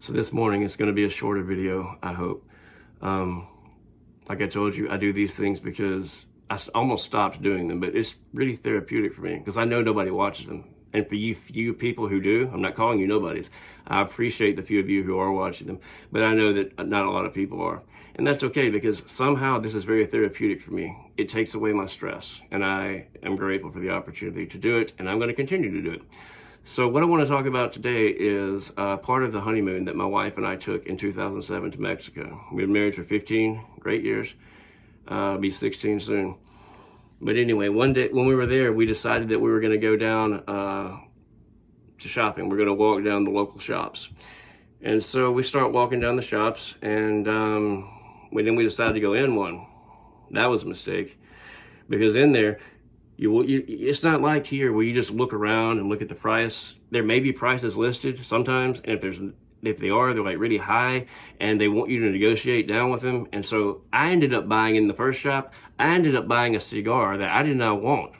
So this morning it's going to be a shorter video, I hope. Like I told you, I do these things because almost stopped doing them, but it's really therapeutic for me because I know nobody watches them. And for you few people who do, I'm not calling you nobodies. I appreciate the few of you who are watching them, but I know that not a lot of people are. And that's okay because somehow this is very therapeutic for me. It takes away my stress, and I am grateful for the opportunity to do it, and I'm going to continue to do it. So what I want to talk about today is part of the honeymoon that my wife and I took in 2007 to Mexico. We've been married for 15 great years. I'll be 16 soon. But anyway, one day when we were there, we decided that we were going to go down to shopping. We're going to walk down the local shops. And so we start walking down the shops, and then we decided to go in one. That was a mistake, because in there, it's not like here where you just look around and look at the price. There may be prices listed sometimes, and if they are, they're like really high, and they want you to negotiate down with them. And so I ended up buying in the first shop, I ended up buying a cigar that I did not want.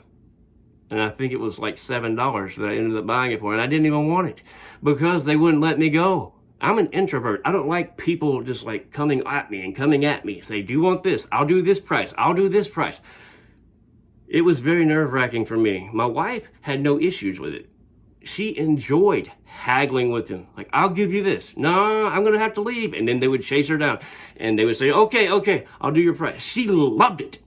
And I think it was like $7 that I ended up buying it for, and I didn't even want it because they wouldn't let me go. I'm an introvert. I don't like people just like coming at me, say, do you want this? I'll do this price. I'll do this price. It was very nerve-wracking for me. My wife had no issues with it. She enjoyed haggling with him. Like, I'll give you this. No, I'm going to have to leave. And then they would chase her down. And they would say, okay, I'll do your price. She loved it.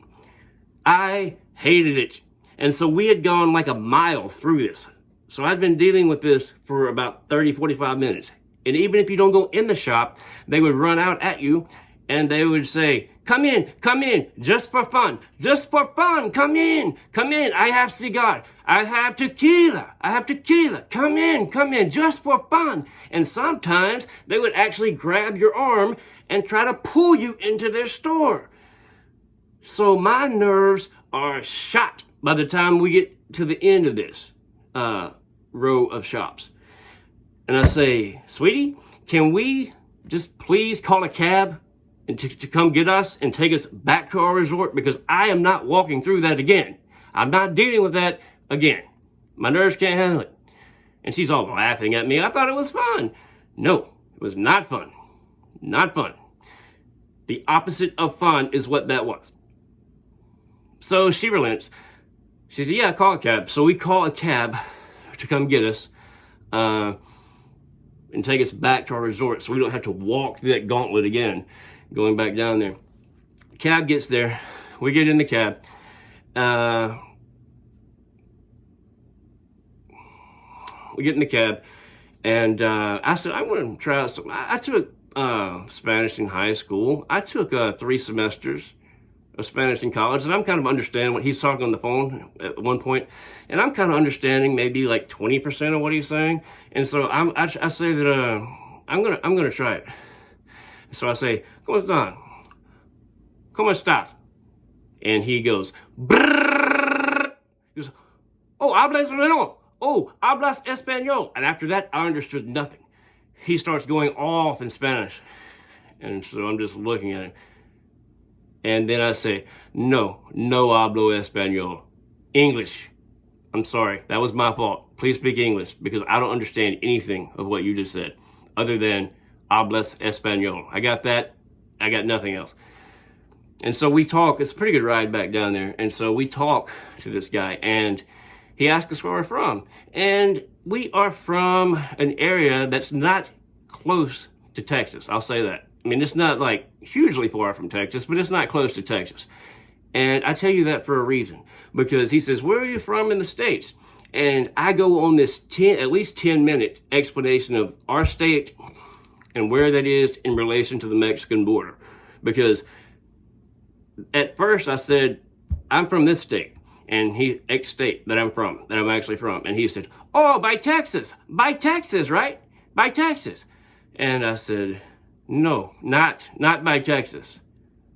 I hated it. And so we had gone like a mile through this. So I'd been dealing with this for about 30, 45 minutes. And even if you don't go in the shop, they would run out at you and they would say, come in, just for fun, come in, I have cigar, I have tequila, come in, just for fun. And sometimes they would actually grab your arm and try to pull you into their store. So my nerves are shot by the time we get to the end of this row of shops. And I say, sweetie, can we just please call a cab and to come get us and take us back to our resort, because I am not walking through that again. I'm not dealing with that again. My nerves can't handle it. And she's all laughing at me. I thought it was fun. No, it was not fun. Not fun. The opposite of fun is what that was. So she relents. She said, yeah, call a cab. So we call a cab to come get us and take us back to our resort so we don't have to walk through that gauntlet again, going back down there. Cab gets there. We get in the cab. We get in the cab, and I said, I want to try out something. I took Spanish in high school. I took 3 semesters of Spanish in college, and I'm kind of understanding what he's talking on the phone at one point, and I'm kind of understanding maybe like 20% of what he's saying. And so I say that I'm gonna try it. So I say, ¿Cómo están? ¿Cómo estás? And he goes, brrrr. He goes, oh, hablas español. Oh, hablas español. And after that, I understood nothing. He starts going off in Spanish. And so I'm just looking at him. And then I say, no hablo español. English. I'm sorry, that was my fault. Please speak English, because I don't understand anything of what you just said, other than hablas español. I got that. I got nothing else. And so we talk. It's a pretty good ride back down there. And so we talk to this guy, and he asked us where we're from. And we are from an area that's not close to Texas. I'll say that. I mean, it's not like hugely far from Texas, but it's not close to Texas. And I tell you that for a reason, because he says, where are you from in the States? And I go on this at least 10-minute explanation of our state and where that is in relation to the Mexican border. Because at first I said, I'm from this state, and X state that I'm actually from. And he said, oh, by Texas, right? By Texas. And I said, no, not by Texas.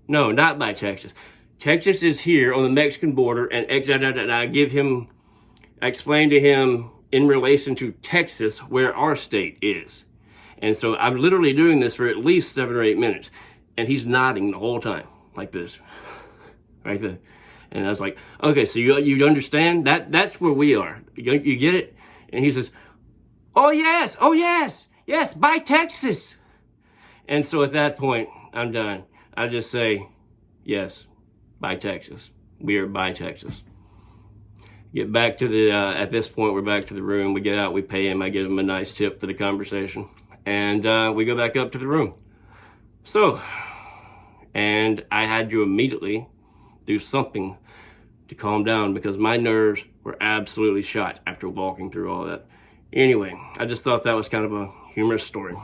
No, not by Texas. Texas is here on the Mexican border, and I explained to him in relation to Texas where our state is. And so I'm literally doing this for at least 7 or 8 minutes, and he's nodding the whole time like this, right there. And I was like, okay, so you understand that? That's where we are. You get it? And he says, oh yes, yes, bye Texas. And so at that point, I'm done. I just say, yes, bye Texas. We are bye Texas. Get back to the, at this point, we're back to the room. We get out, we pay him. I give him a nice tip for the conversation. And we go back up to the room. So, and I had to immediately do something to calm down because my nerves were absolutely shot after walking through all that. Anyway, I just thought that was kind of a humorous story.